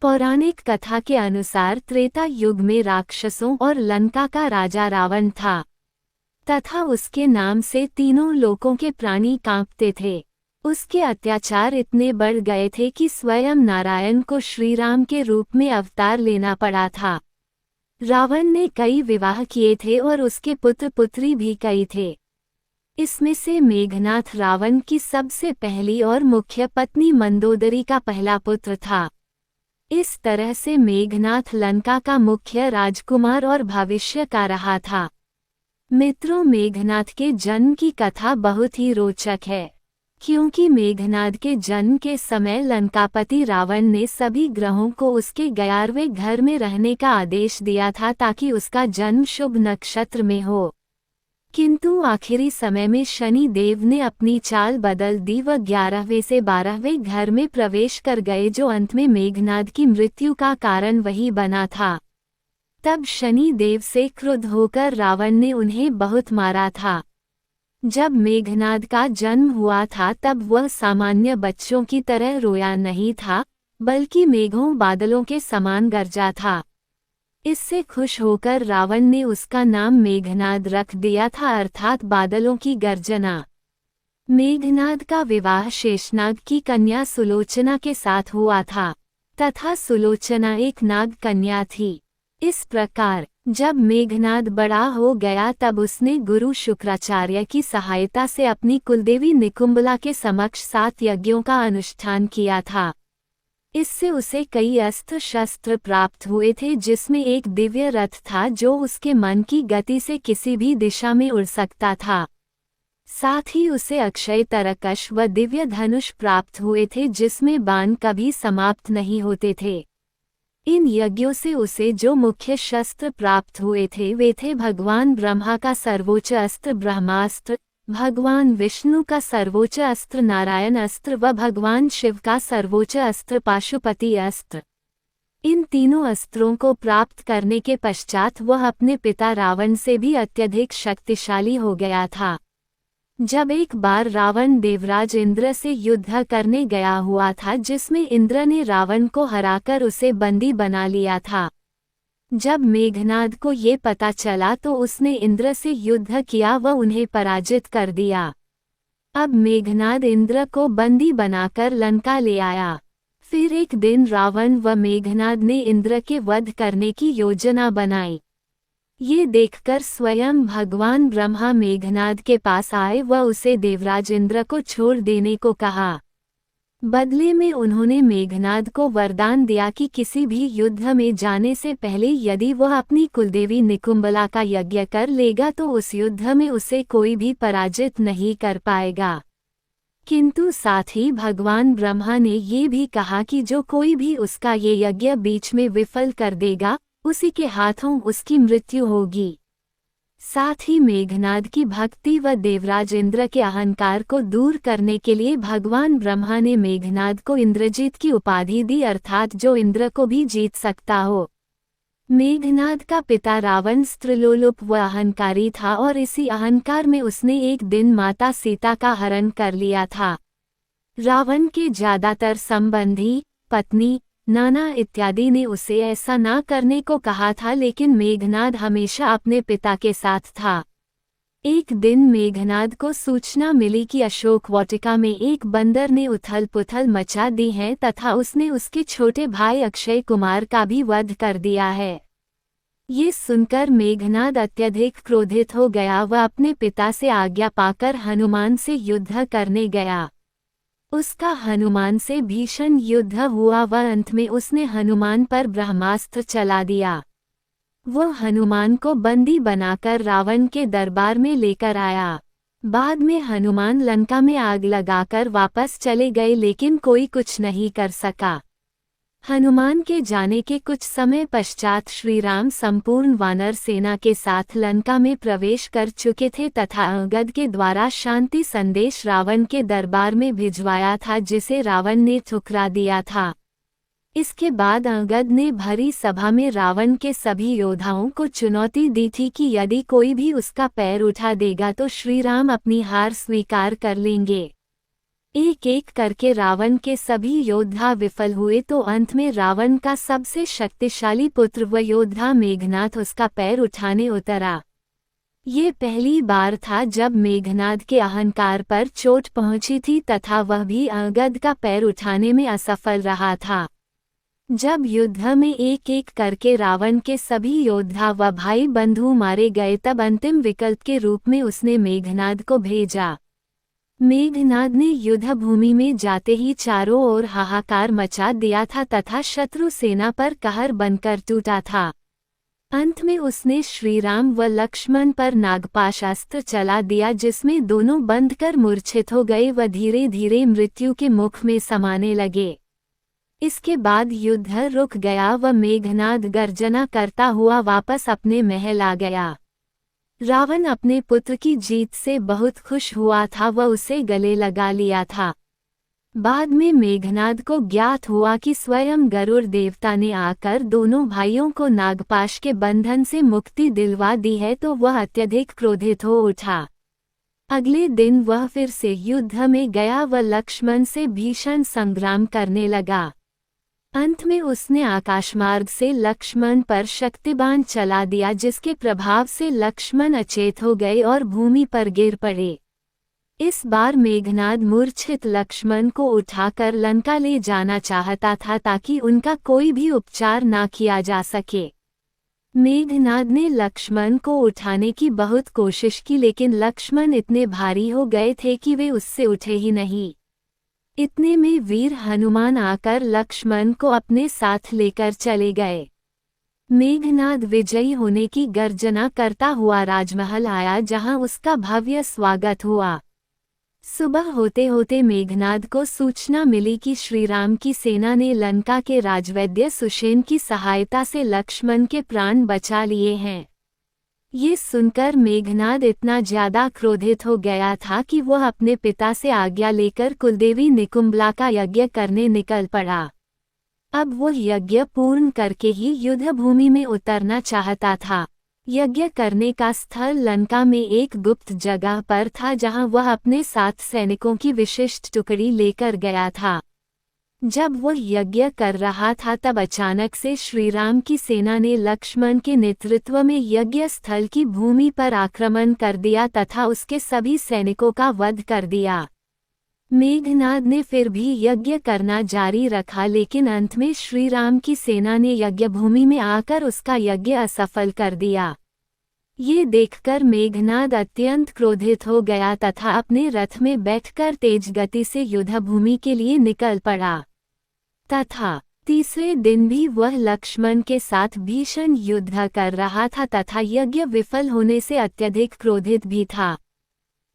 पौराणिक कथा के अनुसार त्रेता युग में राक्षसों और लंका का राजा रावण था तथा उसके नाम से तीनों लोकों के प्राणी कांपते थे। उसके अत्याचार इतने बढ़ गए थे कि स्वयं नारायण को श्रीराम के रूप में अवतार लेना पड़ा था। रावण ने कई विवाह किए थे और उसके पुत्र पुत्री भी कई थे। इसमें से मेघनाथ रावण की सबसे पहली और मुख्य पत्नी मंदोदरी का पहला पुत्र था। इस तरह से मेघनाथ लंका का मुख्य राजकुमार और भविष्य का रहा था। मित्रों, मेघनाथ के जन्म की कथा बहुत ही रोचक है, क्योंकि मेघनाथ के जन्म के समय लंकापति रावण ने सभी ग्रहों को उसके 11वें घर में रहने का आदेश दिया था ताकि उसका जन्म शुभ नक्षत्र में हो। किंतु आखिरी समय में शनि देव ने अपनी चाल बदल दी व 11वें से 12वें घर में प्रवेश कर गए, जो अंत में मेघनाथ की मृत्यु का कारण वही बना था। तब शनि देव से क्रुद्ध होकर रावण ने उन्हें बहुत मारा था। जब मेघनाथ का जन्म हुआ था तब वह सामान्य बच्चों की तरह रोया नहीं था, बल्कि मेघों बादलों के समान गरजा था। इससे खुश होकर रावण ने उसका नाम मेघनाद रख दिया था, अर्थात बादलों की गर्जना। मेघनाद का विवाह शेषनाग की कन्या सुलोचना के साथ हुआ था तथा सुलोचना एक नाग कन्या थी। इस प्रकार जब मेघनाद बड़ा हो गया तब उसने गुरु शुक्राचार्य की सहायता से अपनी कुलदेवी निकुंबला के समक्ष 7 यज्ञों का अनुष्ठान किया था। इससे उसे कई अस्त्र शस्त्र प्राप्त हुए थे, जिसमें एक दिव्य रथ था जो उसके मन की गति से किसी भी दिशा में उड़ सकता था। साथ ही उसे अक्षय तरकश व दिव्य धनुष प्राप्त हुए थे, जिसमें बाण कभी समाप्त नहीं होते थे। इन यज्ञों से उसे जो मुख्य शस्त्र प्राप्त हुए थे वे थे भगवान ब्रह्मा का सर्वोच्च अस्त्र ब्रह्मास्त्र, भगवान विष्णु का सर्वोच्च अस्त्र नारायण अस्त्र व भगवान शिव का सर्वोच्च अस्त्र पाशुपति अस्त्र। इन तीनों अस्त्रों को प्राप्त करने के पश्चात वह अपने पिता रावण से भी अत्यधिक शक्तिशाली हो गया था। जब एक बार रावण देवराज इंद्र से युद्ध करने गया हुआ था, जिसमें इंद्र ने रावण को हराकर उसे बंदी बना लिया था। जब मेघनाद को ये पता चला तो उसने इंद्र से युद्ध किया व उन्हें पराजित कर दिया। अब मेघनाद इंद्र को बंदी बनाकर लंका ले आया। फिर एक दिन रावण व मेघनाद ने इंद्र के वध करने की योजना बनाई। ये देखकर स्वयं भगवान ब्रह्मा मेघनाद के पास आए व उसे देवराज इंद्र को छोड़ देने को कहा। बदले में उन्होंने मेघनाद को वरदान दिया कि किसी भी युद्ध में जाने से पहले यदि वह अपनी कुलदेवी निकुंबला का यज्ञ कर लेगा तो उस युद्ध में उसे कोई भी पराजित नहीं कर पाएगा। किंतु साथ ही भगवान ब्रह्मा ने ये भी कहा कि जो कोई भी उसका ये यज्ञ बीच में विफल कर देगा उसी के हाथों उसकी मृत्यु होगी। साथ ही मेघनाद की भक्ति व देवराज इंद्र के अहंकार को दूर करने के लिए भगवान ब्रह्मा ने मेघनाद को इंद्रजीत की उपाधि दी, अर्थात जो इंद्र को भी जीत सकता हो। मेघनाद का पिता रावण स्त्रीलोलुप व अहंकारी था और इसी अहंकार में उसने एक दिन माता सीता का हरण कर लिया था। रावण के ज्यादातर संबंधी, पत्नी, नाना इत्यादि ने उसे ऐसा ना करने को कहा था, लेकिन मेघनाद हमेशा अपने पिता के साथ था। एक दिन मेघनाद को सूचना मिली कि अशोक वाटिका में एक बंदर ने उथल पुथल मचा दी है तथा उसने उसके छोटे भाई अक्षय कुमार का भी वध कर दिया है। ये सुनकर मेघनाद अत्यधिक क्रोधित हो गया व अपने पिता से आज्ञा पाकर हनुमान से युद्ध करने गया। उसका हनुमान से भीषण युद्ध हुआ व अंत में उसने हनुमान पर ब्रह्मास्त्र चला दिया। वह हनुमान को बंदी बनाकर रावण के दरबार में लेकर आया। बाद में हनुमान लंका में आग लगाकर वापस चले गए, लेकिन कोई कुछ नहीं कर सका। हनुमान के जाने के कुछ समय पश्चात श्रीराम संपूर्ण वानर सेना के साथ लंका में प्रवेश कर चुके थे तथा अंगद के द्वारा शांति संदेश रावण के दरबार में भिजवाया था, जिसे रावण ने ठुकरा दिया था। इसके बाद अंगद ने भरी सभा में रावण के सभी योद्धाओं को चुनौती दी थी कि यदि कोई भी उसका पैर उठा देगा तो श्रीराम अपनी हार स्वीकार कर लेंगे। एक एक करके रावण के सभी योद्धा विफल हुए तो अंत में रावण का सबसे शक्तिशाली पुत्र व योद्धा मेघनाद उसका पैर उठाने उतरा। ये पहली बार था जब मेघनाद के अहंकार पर चोट पहुंची थी तथा वह भी अंगद का पैर उठाने में असफल रहा था। जब युद्ध में एक एक करके रावण के सभी योद्धा व भाई बंधु मारे गए तब अंतिम विकल्प के रूप में उसने मेघनाद को भेजा। मेघनाद ने युद्ध भूमि में जाते ही चारों ओर हाहाकार मचा दिया था तथा शत्रु सेना पर कहर बनकर टूटा था। अंत में उसने श्रीराम व लक्ष्मण पर नागपाश अस्त्र चला दिया जिसमें दोनों बंधकर मूर्छित हो गए व धीरे धीरे मृत्यु के मुख में समाने लगे। इसके बाद युद्ध रुक गया व मेघनाद गर्जना करता हुआ वापस अपने महल आ गया। रावण अपने पुत्र की जीत से बहुत खुश हुआ था व उसे गले लगा लिया था। बाद में मेघनाद को ज्ञात हुआ कि स्वयं गरुड़ देवता ने आकर दोनों भाइयों को नागपाश के बंधन से मुक्ति दिलवा दी है तो वह अत्यधिक क्रोधित हो उठा। अगले दिन वह फिर से युद्ध में गया व लक्ष्मण से भीषण संग्राम करने लगा। अंत में उसने आकाशमार्ग से लक्ष्मण पर शक्तिबाण चला दिया जिसके प्रभाव से लक्ष्मण अचेत हो गए और भूमि पर गिर पड़े। इस बार मेघनाद मूर्छित लक्ष्मण को उठाकर लंका ले जाना चाहता था ताकि उनका कोई भी उपचार ना किया जा सके। मेघनाद ने लक्ष्मण को उठाने की बहुत कोशिश की लेकिन लक्ष्मण इतने भारी हो गए थे कि वे उससे उठे ही नहीं। इतने में वीर हनुमान आकर लक्ष्मण को अपने साथ लेकर चले गए। मेघनाद विजयी होने की गर्जना करता हुआ राजमहल आया जहां उसका भव्य स्वागत हुआ। सुबह होते होते मेघनाद को सूचना मिली कि श्रीराम की सेना ने लंका के राजवैद्य सुषेण की सहायता से लक्ष्मण के प्राण बचा लिए हैं। ये सुनकर मेघनाद इतना ज्यादा क्रोधित हो गया था कि वह अपने पिता से आज्ञा लेकर कुलदेवी निकुंभला का यज्ञ करने निकल पड़ा। अब वो यज्ञ पूर्ण करके ही युद्ध भूमि में उतरना चाहता था। यज्ञ करने का स्थल लंका में एक गुप्त जगह पर था जहां वह अपने 7 सैनिकों की विशिष्ट टुकड़ी लेकर गया था। जब वह यज्ञ कर रहा था तब अचानक से श्रीराम की सेना ने लक्ष्मण के नेतृत्व में यज्ञ स्थल की भूमि पर आक्रमण कर दिया तथा उसके सभी सैनिकों का वध कर दिया। मेघनाद ने फिर भी यज्ञ करना जारी रखा लेकिन अंत में श्रीराम की सेना ने यज्ञ भूमि में आकर उसका यज्ञ असफल कर दिया। ये देखकर मेघनाद अत्यंत क्रोधित हो गया तथा अपने रथ में बैठकर तेज गति से युद्ध भूमि के लिए निकल पड़ा। तथा तीसरे दिन भी वह लक्ष्मण के साथ भीषण युद्ध कर रहा था तथा यज्ञ विफल होने से अत्यधिक क्रोधित भी था।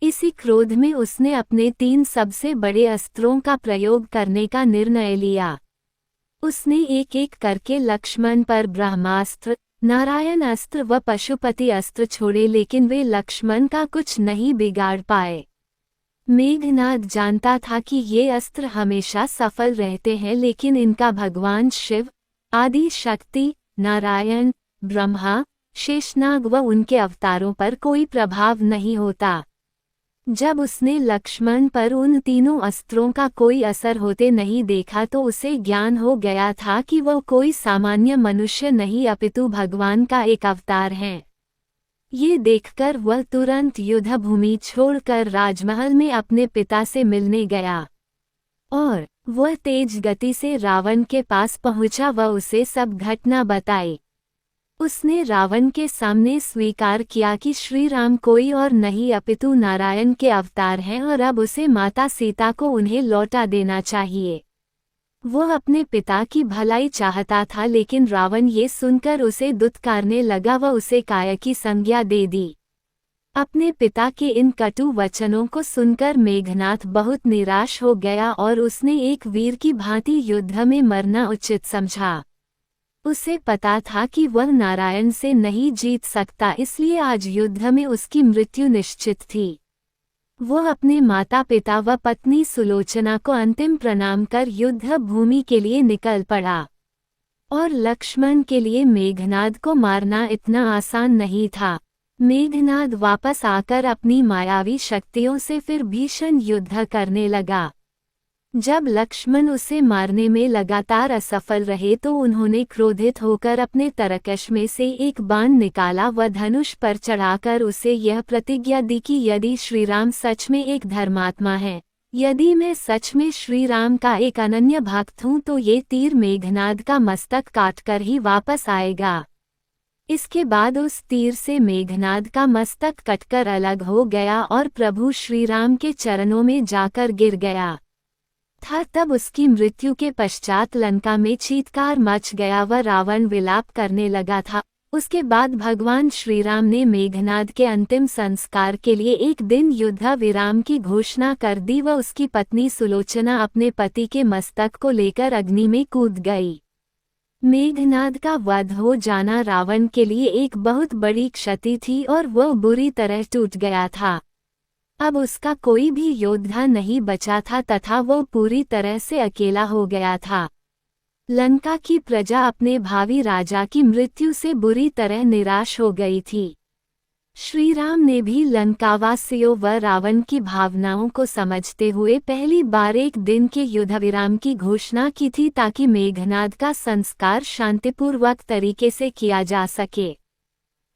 इसी क्रोध में उसने अपने 3 सबसे बड़े अस्त्रों का प्रयोग करने का निर्णय लिया। उसने एक एक करके लक्ष्मण पर ब्रह्मास्त्र, नारायण अस्त्र व पशुपति अस्त्र छोड़े लेकिन वे लक्ष्मण का कुछ नहीं बिगाड़ पाए। मेघनाद जानता था कि ये अस्त्र हमेशा सफल रहते हैं लेकिन इनका भगवान शिव, आदि शक्ति, नारायण, ब्रह्मा, शेषनाग व उनके अवतारों पर कोई प्रभाव नहीं होता। जब उसने लक्ष्मण पर उन तीनों अस्त्रों का कोई असर होते नहीं देखा तो उसे ज्ञान हो गया था कि वह कोई सामान्य मनुष्य नहीं अपितु भगवान का एक अवतार है। ये देखकर वह तुरंत युद्ध भूमि छोड़कर राजमहल में अपने पिता से मिलने गया और वह तेज गति से रावण के पास पहुंचा व उसे सब घटना बताई। उसने रावण के सामने स्वीकार किया कि श्रीराम कोई और नहीं अपितु नारायण के अवतार हैं और अब उसे माता सीता को उन्हें लौटा देना चाहिए। वह अपने पिता की भलाई चाहता था लेकिन रावण ये सुनकर उसे दुत्कारने लगा व उसे काय की संज्ञा दे दी। अपने पिता के इन कटु वचनों को सुनकर मेघनाद बहुत निराश हो गया और उसने एक वीर की भांति युद्ध में मरना उचित समझा। उसे पता था कि वह नारायण से नहीं जीत सकता इसलिए आज युद्ध में उसकी मृत्यु निश्चित थी। वह अपने माता पिता व पत्नी सुलोचना को अंतिम प्रणाम कर युद्ध भूमि के लिए निकल पड़ा। और लक्ष्मण के लिए मेघनाद को मारना इतना आसान नहीं था। मेघनाद वापस आकर अपनी मायावी शक्तियों से फिर भीषण युद्ध करने लगा। जब लक्ष्मण उसे मारने में लगातार असफल रहे तो उन्होंने क्रोधित होकर अपने तरकश में से एक बाण निकाला व धनुष पर चढ़ाकर उसे यह प्रतिज्ञा दी कि यदि श्रीराम सच में एक धर्मात्मा है, यदि मैं सच में श्रीराम का एक अनन्य भक्त हूँ तो ये तीर मेघनाद का मस्तक काटकर ही वापस आएगा। इसके बाद उस तीर से मेघनाद का मस्तक कटकर अलग हो गया और प्रभु श्रीराम के चरणों में जाकर गिर गया था। तब उसकी मृत्यु के पश्चात लंका में चीत्कार मच गया व रावण विलाप करने लगा था। उसके बाद भगवान श्रीराम ने मेघनाद के अंतिम संस्कार के लिए एक दिन युद्ध विराम की घोषणा कर दी व उसकी पत्नी सुलोचना अपने पति के मस्तक को लेकर अग्नि में कूद गई। मेघनाद का वध हो जाना रावण के लिए एक बहुत बड़ी क्षति थी और वह बुरी तरह टूट गया था। अब उसका कोई भी योद्धा नहीं बचा था तथा वो पूरी तरह से अकेला हो गया था। लंका की प्रजा अपने भावी राजा की मृत्यु से बुरी तरह निराश हो गई थी। श्रीराम ने भी लंकावासियों व रावण की भावनाओं को समझते हुए पहली बार एक दिन के युद्ध विराम की घोषणा की थी ताकि मेघनाद का संस्कार शांतिपूर्वक तरीके से किया जा सके।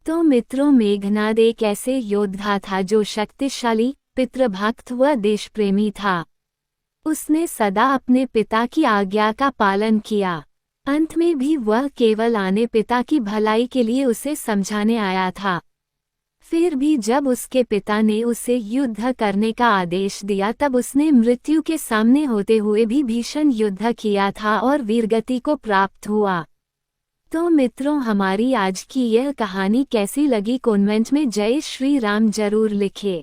तो मित्रों, मेघनाद एक ऐसे योद्धा था जो शक्तिशाली, पितृभक्त व देशप्रेमी था। उसने सदा अपने पिता की आज्ञा का पालन किया। अंत में भी वह केवल आने पिता की भलाई के लिए उसे समझाने आया था। फिर भी जब उसके पिता ने उसे युद्ध करने का आदेश दिया तब उसने मृत्यु के सामने होते हुए भी भीषण युद्ध किया था और वीरगति को प्राप्त हुआ। तो मित्रों, हमारी आज की यह कहानी कैसी लगी कमेंट में जय श्री राम जरूर लिखें।